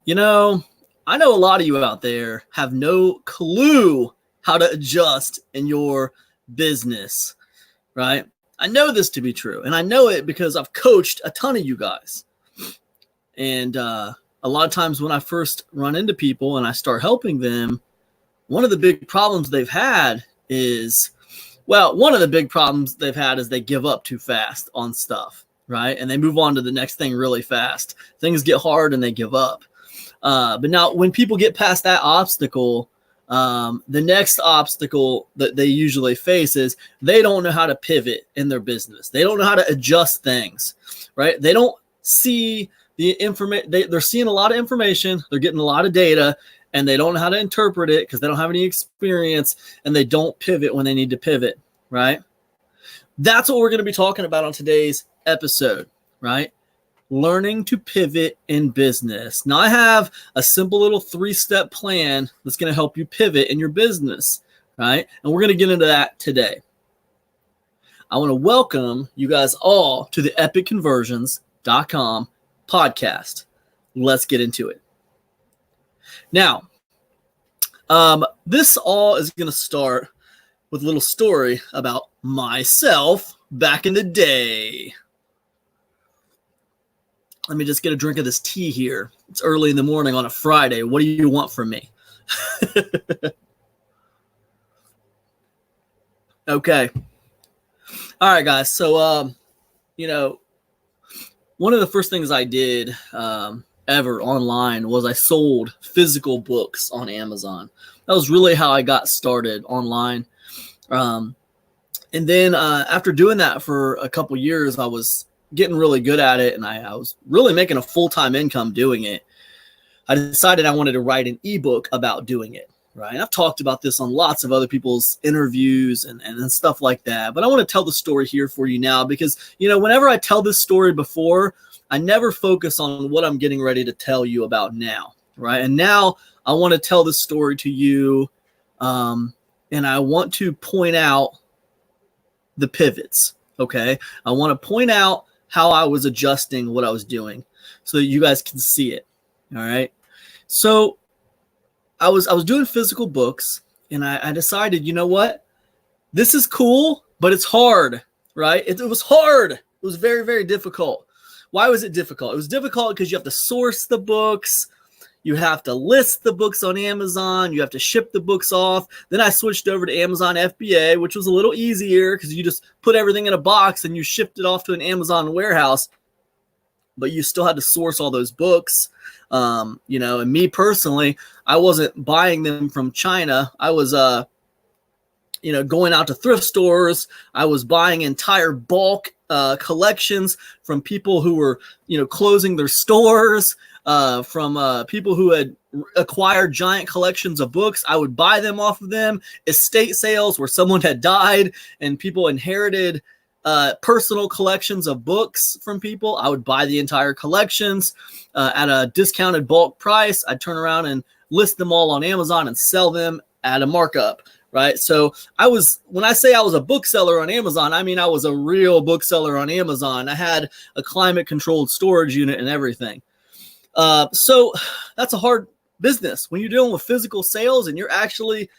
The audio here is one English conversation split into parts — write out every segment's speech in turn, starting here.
You know, I know a lot of you out there have no clue how to adjust in your business, right? I know this to be true, and I know it because I've coached a ton of you guys. And a lot of times when I first run into people and I start helping them, one of the big problems they've had is, one of the big problems they've had is they give up too fast on stuff, right? And they move on to the next thing really fast. Things get hard and they give up. But now when people get past that obstacle, the next obstacle that they usually face is they don't know how to pivot in their business. They don't know how to adjust things, right? They don't see the information. They're seeing a lot of information. They're getting a lot of data, and they don't know how to interpret it because they don't have any experience, and they don't pivot when they need to pivot, right? That's what we're going to be talking about on today's episode, right? Learning to pivot in business. Now, I have a simple little 3-step plan that's going to help you pivot in your business, right? And we're going to get into that today. I want to welcome you guys all to the epicconversions.com podcast. Let's get into it. Now, this all is going to start with a little story about myself back in the day. Let me just get a drink of this tea here. It's early in the morning on a Friday. What do you want from me? Okay. All right, guys. So, one of the first things I did ever online was I sold physical books on Amazon. That was really how I got started online. And then after doing that for a couple years, I was getting really good at it, and I was really making a full-time income doing it. I decided I wanted to write an ebook about doing it, right? And I've talked about this on lots of other people's interviews and stuff like that, but I want to tell the story here for you now because, whenever I tell this story before, I never focus on what I'm getting ready to tell you about now, right? And now I want to tell this story to you, and I want to point out the pivots, okay? I want to point out how I was adjusting what I was doing so that you guys can see it. All right. So I was doing physical books, and I decided, you know what? This is cool, but it's hard, right? It was hard. It was very, very difficult. Why was it difficult? It was difficult because you have to source the books. You have to list the books on Amazon. You have to ship the books off. Then I switched over to Amazon FBA, which was a little easier because you just put everything in a box and you shipped it off to an Amazon warehouse. But you still had to source all those books. And me personally, I wasn't buying them from China. I was, going out to thrift stores. I was buying entire bulk collections from people who were, closing their stores. From people who had acquired giant collections of books. I would buy them off of them. Estate sales where someone had died and people inherited personal collections of books from people. I would buy the entire collections at a discounted bulk price. I'd turn around and list them all on Amazon and sell them at a markup. Right. So when I say I was a bookseller on Amazon, I mean, I was a real bookseller on Amazon. I had a climate controlled storage unit and everything. So that's a hard business when you're dealing with physical sales and you're actually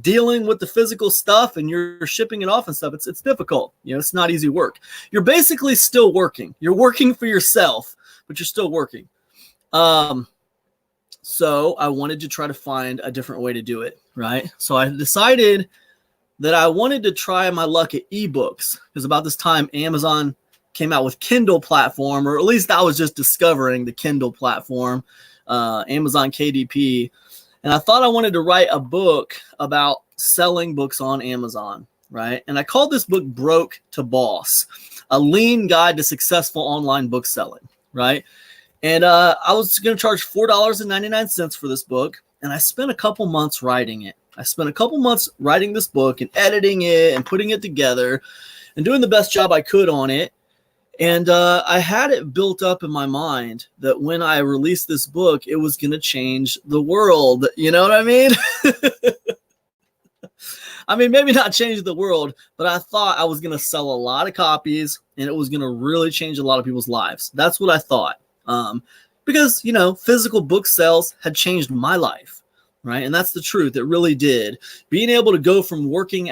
dealing with the physical stuff and you're shipping it off and stuff. It's difficult. It's not easy work. You're basically still working. You're working for yourself, but you're still working. So I wanted to try to find a different way to do it. Right. So I decided that I wanted to try my luck at ebooks because about this time, Amazon came out with Kindle platform, or at least I was just discovering the Kindle platform, Amazon KDP. And I thought I wanted to write a book about selling books on Amazon, right? And I called this book Broke to Boss, a lean guide to successful online book selling, right? And I was going to charge $4.99 for this book. And I spent a couple months writing it. I spent a couple months writing this book and editing it and putting it together and doing the best job I could on it. And I had it built up in my mind that when I released this book, it was going to change the world. You know what I mean? I mean, maybe not change the world, but I thought I was going to sell a lot of copies and it was going to really change a lot of people's lives. That's what I thought. because, physical book sales had changed my life, right? And that's the truth. It really did. Being able to go from working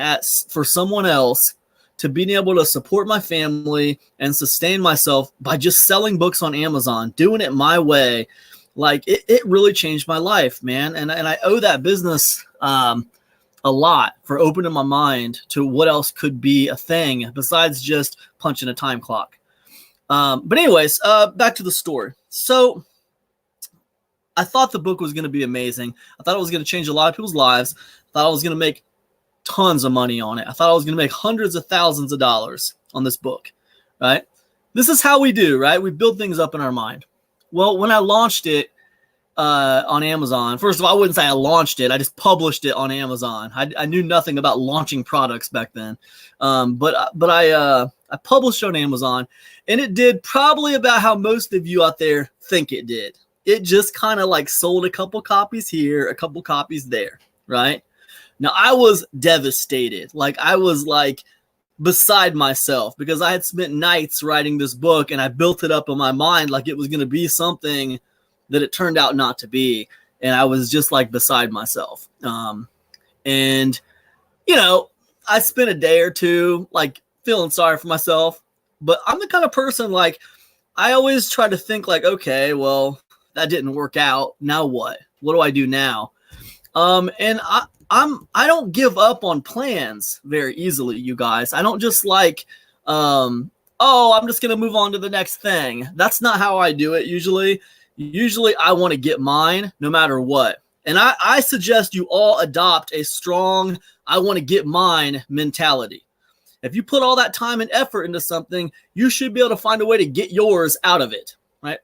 for someone else to being able to support my family and sustain myself by just selling books on Amazon, doing it my way, like it really changed my life, man. And I owe that business a lot for opening my mind to what else could be a thing besides just punching a time clock. But anyways, back to the story. So I thought the book was going to be amazing. I thought it was going to change a lot of people's lives. I thought I was going to make tons of money on it. I thought I was going to make hundreds of thousands of dollars on this book, right? This is how we do, right? We build things up in our mind. Well, when I launched it on Amazon, first of all, I wouldn't say I launched it. I just published it on Amazon. I knew nothing about launching products back then. But I published it on Amazon, and it did probably about how most of you out there think it did. It just kind of like sold a couple copies here, a couple copies there, right? Now, I was devastated. Like, I was like beside myself because I had spent nights writing this book, and I built it up in my mind like it was going to be something that it turned out not to be. And I was just like beside myself. And, I spent a day or two like feeling sorry for myself. But I'm the kind of person, like, I always try to think like, okay, well, that didn't work out. Now what? What do I do now? And I don't give up on plans very easily, you guys. I don't just like, I'm just going to move on to the next thing. That's not how I do it usually. Usually I want to get mine no matter what. And I suggest you all adopt a strong, I want to get mine mentality. If you put all that time and effort into something, you should be able to find a way to get yours out of it, right?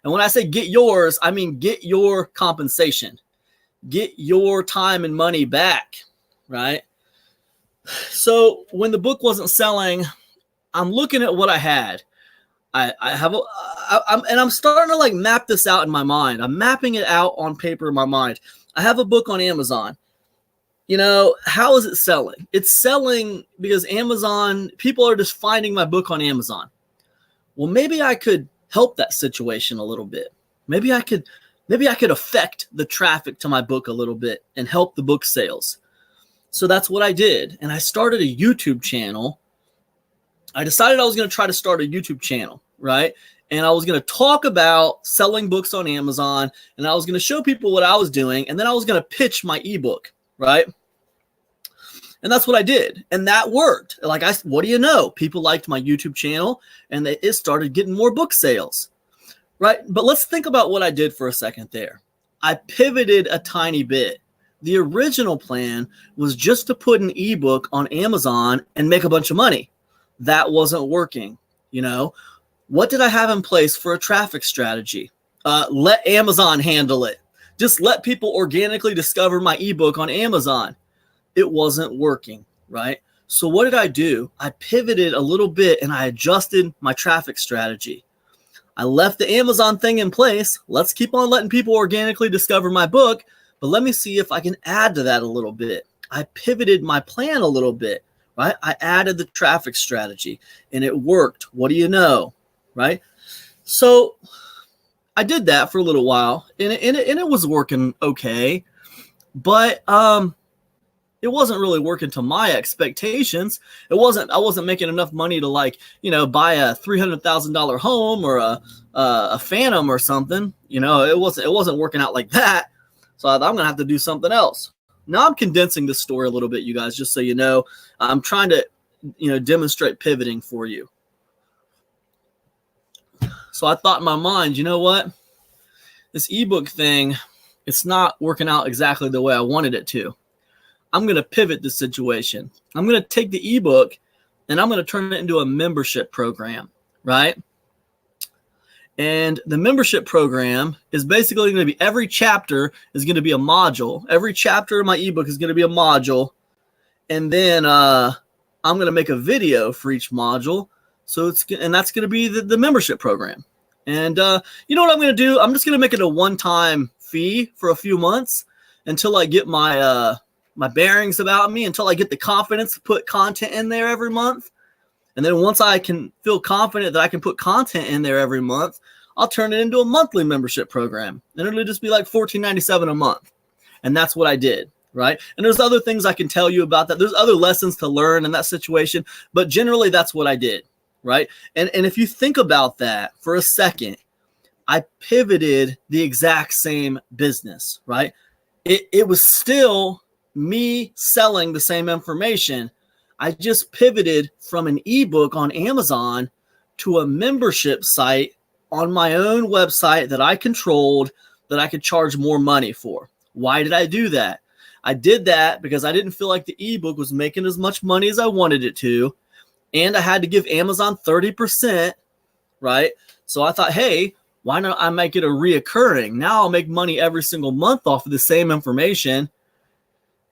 And when I say get yours, I mean get your compensation. Get your time and money back, right? So when the book wasn't selling, I'm looking at what I had. I'm starting to like map this out in my mind. I'm mapping it out on paper in my mind. I have a book on Amazon. How is it selling? It's selling because Amazon, people are just finding my book on Amazon. Well, maybe I could help that situation a little bit. Maybe I could affect the traffic to my book a little bit and help the book sales. So that's what I did. And I started a YouTube channel. I decided I was going to try to start a YouTube channel, right? And I was going to talk about selling books on Amazon, and I was going to show people what I was doing, and then I was going to pitch my ebook, right? And that's what I did. And that worked. Like, what do you know? People liked my YouTube channel, and it started getting more book sales. Right. But let's think about what I did for a second there. I pivoted a tiny bit. The original plan was just to put an ebook on Amazon and make a bunch of money. That wasn't working. What did I have in place for a traffic strategy? Let Amazon handle it. Just let people organically discover my ebook on Amazon. It wasn't working. Right. So what did I do? I pivoted a little bit and I adjusted my traffic strategy. I left the Amazon thing in place. Let's keep on letting people organically discover my book, but let me see if I can add to that a little bit. I pivoted my plan a little bit, right? I added the traffic strategy and it worked. What do you know, right? So I did that for a little while and it was working okay, but it wasn't really working to my expectations. I wasn't making enough money to buy a $300,000 home or a Phantom or something. It wasn't working out like that. So I thought I'm going to have to do something else. Now I'm condensing this story a little bit, you guys, just so you know. I'm trying to, demonstrate pivoting for you. So I thought in my mind, you know what? This ebook thing, it's not working out exactly the way I wanted it to. I'm going to pivot the situation. I'm going to take the ebook and I'm going to turn it into a membership program, right? And the membership program is basically going to be every chapter is going to be a module. Every chapter of my ebook is going to be a module. And then I'm going to make a video for each module. And that's going to be the membership program. And you know what I'm going to do? I'm just going to make it a one-time fee for a few months until I get my bearings about me, until I get the confidence to put content in there every month. And then once I can feel confident that I can put content in there every month, I'll turn it into a monthly membership program. And it'll just be like $14.97 a month. And that's what I did, right? And there's other things I can tell you about that. There's other lessons to learn in that situation, but generally that's what I did, right? And if you think about that for a second, I pivoted the exact same business, right? It was still me selling the same information. I just pivoted from an ebook on Amazon to a membership site on my own website that I controlled, that I could charge more money for. Why did I do that? I did that because I didn't feel like the ebook was making as much money as I wanted it to, and I had to give Amazon 30%, right? So I thought, hey, why not I make it a reoccurring? Now I'll make money every single month off of the same information,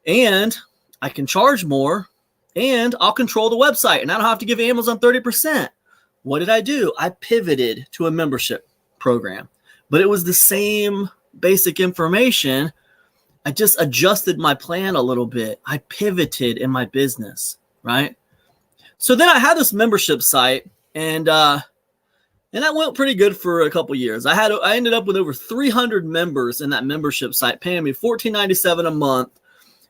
and I can charge more, and I'll control the website, and I don't have to give Amazon 30%. What did I do? I pivoted to a membership program, but it was the same basic information. I just adjusted my plan a little bit. I pivoted in my business, right? So then I had this membership site, and that went pretty good for a couple years. I ended up with over 300 members in that membership site, paying me $14.97 a month.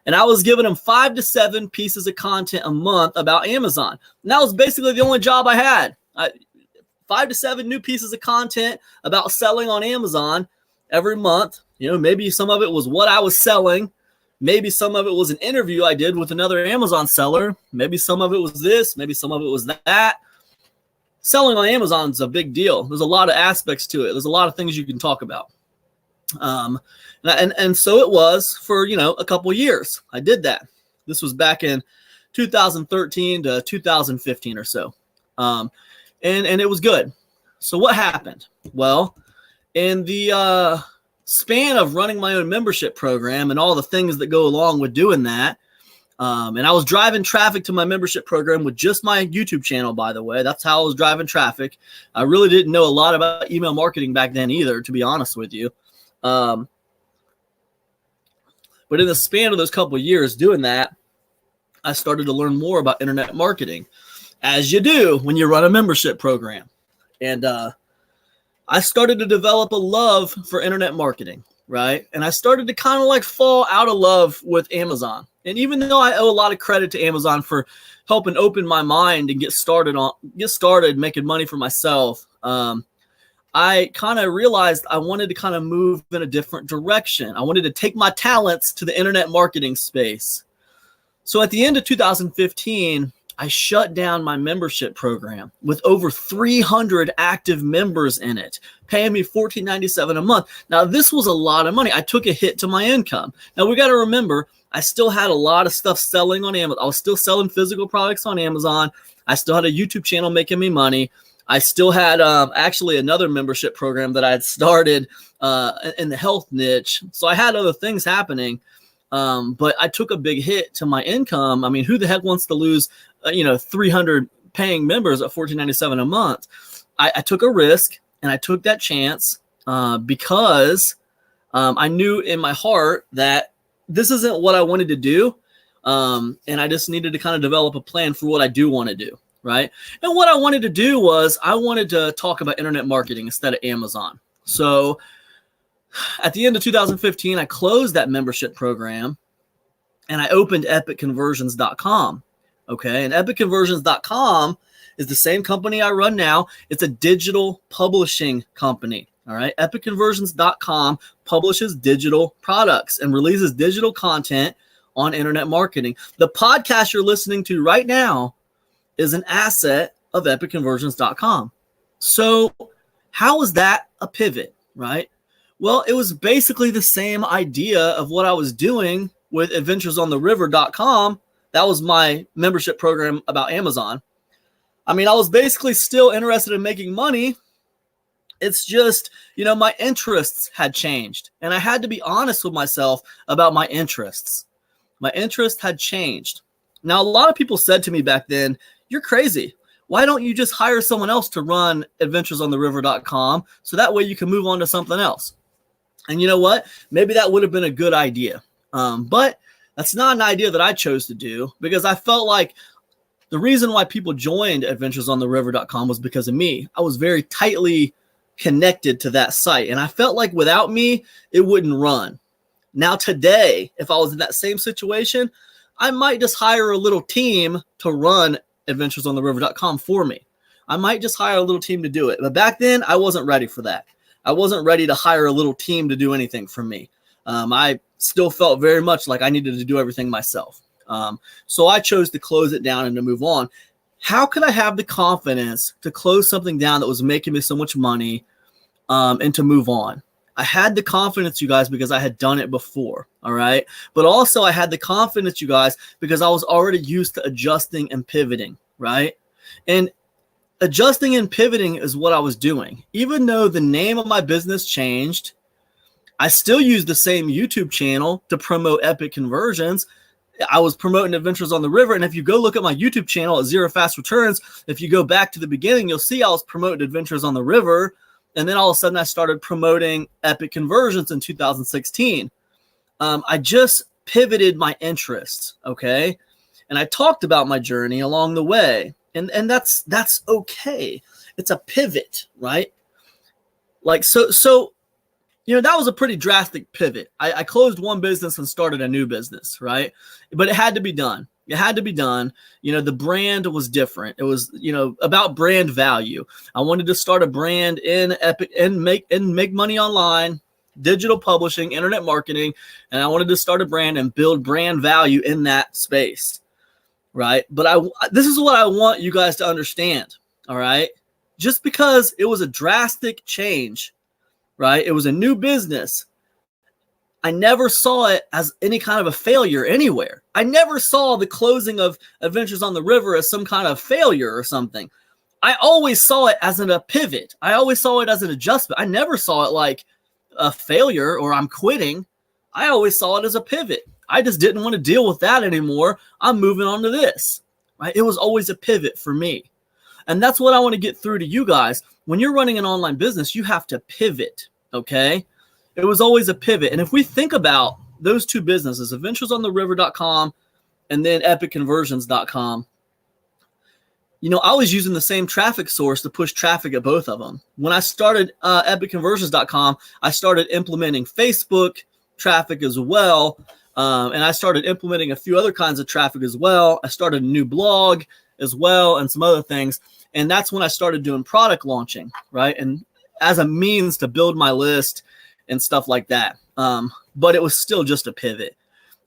And I was giving them 5 to 7 pieces of content a month about Amazon. And that was basically the only job I had. 5 to 7 new pieces of content about selling on Amazon every month. You know, maybe some of it was what I was selling. Maybe some of it was an interview I did with another Amazon seller. Maybe some of it was this. Maybe some of it was that. Selling on Amazon is a big deal. There's a lot of aspects to it. There's a lot of things you can talk about. And so it was for, a couple years. I did that. This was back in 2013 to 2015 or so. And it was good. So what happened? Well, in the span of running my own membership program and all the things that go along with doing that, and I was driving traffic to my membership program with just my YouTube channel, by the way. That's how I was driving traffic. I really didn't know a lot about email marketing back then either, to be honest with you. But in the span of those couple of years doing that, I started to learn more about internet marketing, as you do when you run a membership program. And I started to develop a love for internet marketing, right? And I started to kind of like fall out of love with Amazon. And even though I owe a lot of credit to Amazon for helping open my mind and get started making money for myself, I kind of realized I wanted to kind of move in a different direction. I wanted to take my talents to the internet marketing space. So at the end of 2015, I shut down my membership program with over 300 active members in it, paying me $14.97 a month. Now, this was a lot of money. I took a hit to my income. Now, we got to remember, I still had a lot of stuff selling on Amazon. I was still selling physical products on Amazon. I still had a YouTube channel making me money. I still had actually another membership program that I had started in the health niche. So I had other things happening, but I took a big hit to my income. I mean, who the heck wants to lose 300 paying members at $14.97 a month? I took a risk, and I took that chance because I knew in my heart that this isn't what I wanted to do. And I just needed to kind of develop a plan for what I do want to do. Right. And what I wanted to do was I wanted to talk about internet marketing instead of Amazon. So at the end of 2015, I closed that membership program and I opened epicconversions.com. Okay. And epicconversions.com is the same company I run now. It's a digital publishing company. All right. epicconversions.com publishes digital products and releases digital content on internet marketing. The podcast you're listening to right now is an asset of epicconversions.com. So how is that a pivot, right? Well, it was basically the same idea of what I was doing with adventuresontheriver.com. That was my membership program about Amazon. I mean, I was basically still interested in making money. It's just, my interests had changed. And I had to be honest with myself about my interests. My interest had changed. Now, a lot of people said to me back then, "You're crazy. Why don't you just hire someone else to run adventuresontheriver.com so that way you can move on to something else?" And you know what? Maybe that would have been a good idea. But that's not an idea that I chose to do, because I felt like the reason why people joined adventuresontheriver.com was because of me. I was very tightly connected to that site. And I felt like without me, it wouldn't run. Now today, if I was in that same situation, I might just hire a little team to run adventuresontheriver.com for me. I might just hire a little team to do it. But back then, I wasn't ready for that. I wasn't ready to hire a little team to do anything for me. I still felt very much like I needed to do everything myself. So I chose to close it down and to move on. How could I have the confidence to close something down that was making me so much money and to move on? I had the confidence, you guys, because I had done it before, all right? But also I had the confidence, you guys, because I was already used to adjusting and pivoting, right? And adjusting and pivoting is what I was doing. Even though the name of my business changed, I still use the same YouTube channel to promote Epic Conversions. I was promoting Adventures on the River. And if you go look at my YouTube channel at Zero Fast Returns, if you go back to the beginning, you'll see I was promoting Adventures on the River. And then all of a sudden I started promoting Epic Conversions in 2016. I just pivoted my interests, okay? And I talked about my journey along the way. And that's okay. It's a pivot, right? Like, so that was a pretty drastic pivot. I closed one business and started a new business, right? But it had to be done. It had to be done. The brand was different. It was, about brand value. I wanted to start a brand in Epic and make money online, digital publishing, internet marketing, and I wanted to start a brand and build brand value in that space, right? But this is what I want you guys to understand, all right? Just because it was a drastic change, right? It was a new business. I never saw it as any kind of a failure anywhere. I never saw the closing of Adventures on the River as some kind of failure or something. I always saw it as a pivot. I always saw it as an adjustment. I never saw it like a failure or I'm quitting. I always saw it as a pivot. I just didn't want to deal with that anymore. I'm moving on to this, right? It was always a pivot for me. And that's what I want to get through to you guys. When you're running an online business, you have to pivot, okay? It was always a pivot. And if we think about those two businesses, adventuresontheriver.com and then epicconversions.com, I was using the same traffic source to push traffic at both of them. When I started epicconversions.com, I started implementing Facebook traffic as well. And I started implementing a few other kinds of traffic as well. I started a new blog as well and some other things. And that's when I started doing product launching, right? And as a means to build my list and stuff like that. But it was still just a pivot,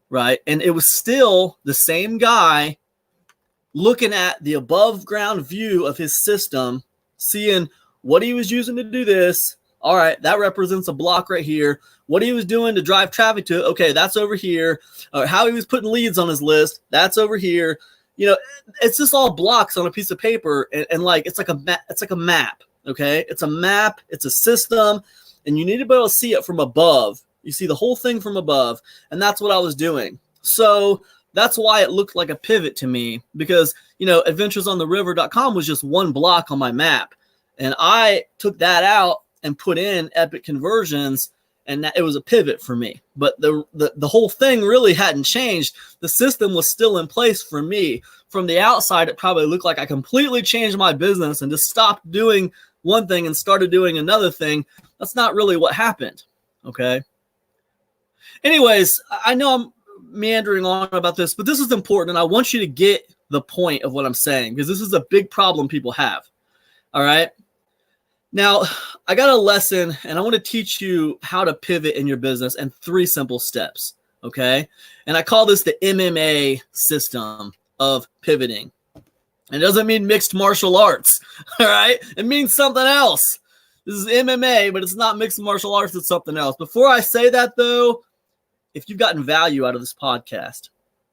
right? And it was still the same guy looking at the above ground view of his system, seeing what he was using to do this. All right, that represents a block right here. What he was doing to drive traffic to it, okay, that's over here. Or how he was putting leads on his list, that's over here. It's just all blocks on a piece of paper, and like it's like a map, okay? It's a map, it's a system, and you need to be able to see it from above. You see the whole thing from above, and that's what I was doing. So that's why it looked like a pivot to me, because adventuresontheriver.com was just one block on my map, and I took that out and put in Epic Conversions, and it was a pivot for me. But the whole thing really hadn't changed. The system was still in place for me. From the outside, it probably looked like I completely changed my business and just stopped doing one thing and started doing another thing. That's not really what happened, okay? Anyways, I know I'm meandering on about this, but this is important, and I want you to get the point of what I'm saying, because this is a big problem people have, all right? Now, I got a lesson, and I want to teach you how to pivot in your business in 3 simple steps, okay? And I call this the MMA system of pivoting. It doesn't mean mixed martial arts, all right? It means something else. This is MMA, but it's not mixed martial arts. It's something else. Before I say that, though, if you've gotten value out of this podcast,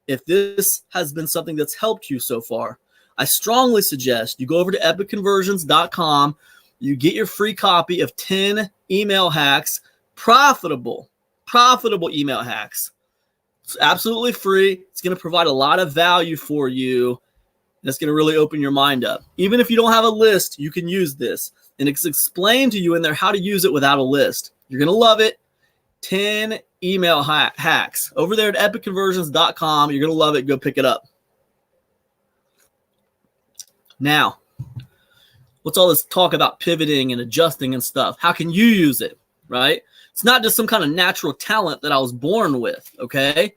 if this has been something that's helped you so far, I strongly suggest you go over to epicconversions.com. You get your free copy of 10 email hacks, profitable email hacks. It's absolutely free. It's going to provide a lot of value for you. That's going to really open your mind up. Even if you don't have a list, you can use this. And it's explained to you in there how to use it without a list. You're going to love it. 10 email hacks. Over there at epicconversions.com. You're going to love it. Go pick it up. Now, What's all this talk about pivoting and adjusting and stuff? How can you use it, right? It's not just some kind of natural talent that I was born with, okay?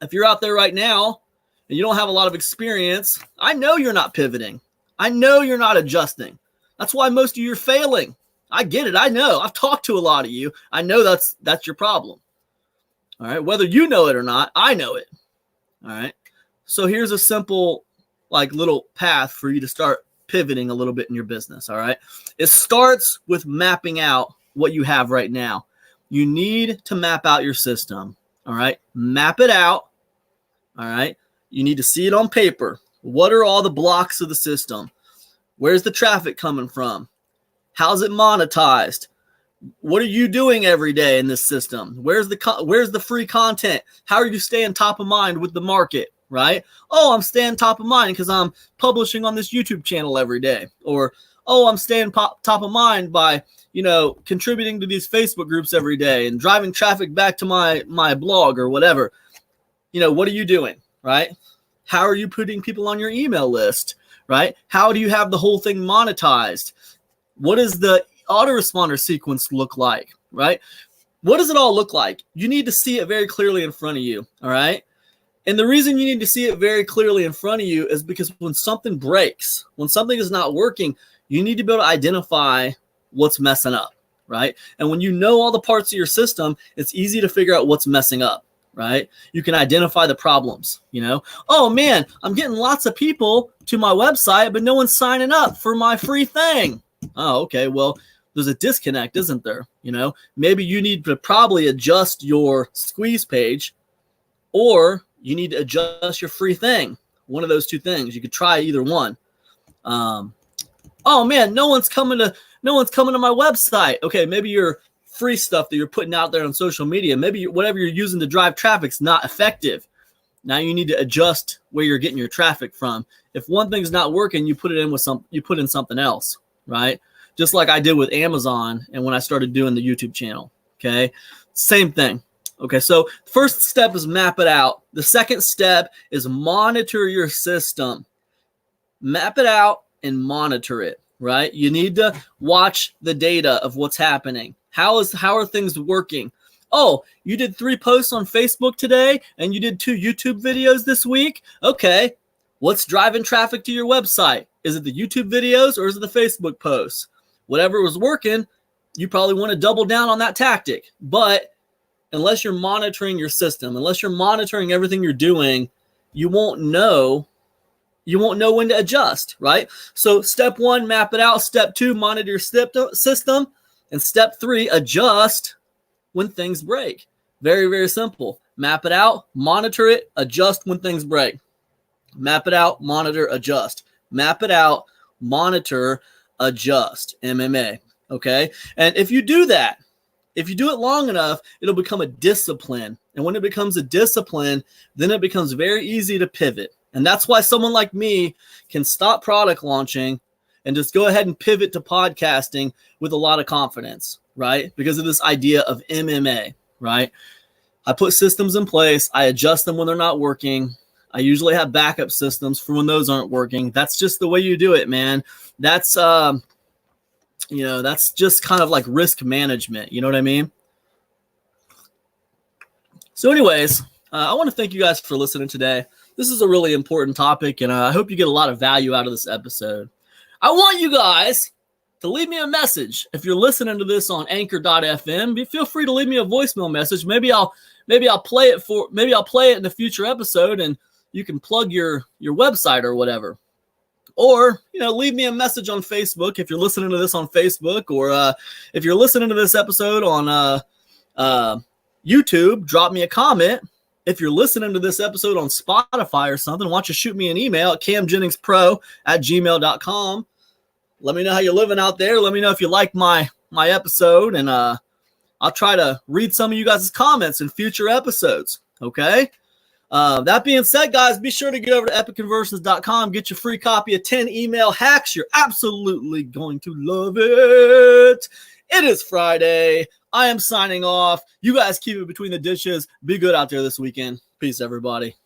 If you're out there right now and you don't have a lot of experience, I know you're not pivoting. I know you're not adjusting. That's why most of you are failing. I get it. I know. I've talked to a lot of you. I know that's your problem. All right. Whether you know it or not, I know it. All right. So here's a simple, like, little path for you to start pivoting a little bit in your business. All right. It starts with mapping out what you have right now. You need to map out your system. All right. Map it out. All right. You need to see it on paper. What are all the blocks of the system? Where's the traffic coming from? How's it monetized? What are you doing every day in this system? Where's the free content? How are you staying top of mind with the market, right? Oh, I'm staying top of mind because I'm publishing on this YouTube channel every day. Or, oh, I'm staying top of mind by, contributing to these Facebook groups every day and driving traffic back to my blog or whatever. What are you doing, right? How are you putting people on your email list, right? How do you have the whole thing monetized? What does the autoresponder sequence look like, right? What does it all look like? You need to see it very clearly in front of you, all right? And the reason you need to see it very clearly in front of you is because when something breaks, when something is not working, you need to be able to identify what's messing up, right? And when you know all the parts of your system, it's easy to figure out what's messing up, right? You can identify the problems, Oh man, I'm getting lots of people to my website, but no one's signing up for my free thing. Oh, okay. Well, there's a disconnect, isn't there? Maybe you need to probably adjust your squeeze page, or you need to adjust your free thing. One of those two things. You could try either one. Oh man, no one's coming to my website. Okay, maybe your free stuff that you're putting out there on social media, maybe whatever you're using to drive traffic's not effective. Now you need to adjust where you're getting your traffic from. If one thing's not working, you put in something else, right? Just like I did with Amazon and when I started doing the YouTube channel. Okay, same thing. Okay, so first step is map it out. The second step is monitor your system. Map it out and monitor it, right? You need to watch the data of what's happening. How are things working? Oh, you did 3 posts on Facebook today and you did 2 YouTube videos this week? Okay, what's driving traffic to your website? Is it the YouTube videos or is it the Facebook posts? Whatever was working, you probably want to double down on that tactic. But unless you're monitoring your system, unless you're monitoring everything you're doing, you won't know when to adjust, right? So step 1, map it out. Step 2, monitor your system. And step 3, adjust when things break. Very, very simple. Map it out, monitor it, adjust when things break. Map it out, monitor, adjust. Map it out, monitor, adjust. MMA. Okay? And if you do that, if you do it long enough, it'll become a discipline. And when it becomes a discipline, then it becomes very easy to pivot. And that's why someone like me can stop product launching and just go ahead and pivot to podcasting with a lot of confidence, right? Because of this idea of MMA, right? I put systems in place. I adjust them when they're not working. I usually have backup systems for when those aren't working. That's just the way you do it, man. That's, that's just kind of like risk management. You know what I mean? So anyways, I want to thank you guys for listening today. This is a really important topic, and I hope you get a lot of value out of this episode. I want you guys to leave me a message. If you're listening to this on anchor.fm, feel free to leave me a voicemail message. Maybe I'll play it in a future episode and you can plug your website or whatever. Or, leave me a message on Facebook if you're listening to this on Facebook, or if you're listening to this episode on YouTube, drop me a comment. If you're listening to this episode on Spotify or something, why don't you shoot me an email at camjenningspro@gmail.com. Let me know how you're living out there. Let me know if you like my episode, and I'll try to read some of you guys' comments in future episodes, okay? That being said, guys, be sure to get over to epicconversions.com. Get your free copy of 10 email hacks. You're absolutely going to love it. It is Friday. I am signing off. You guys keep it between the dishes. Be good out there this weekend. Peace, everybody.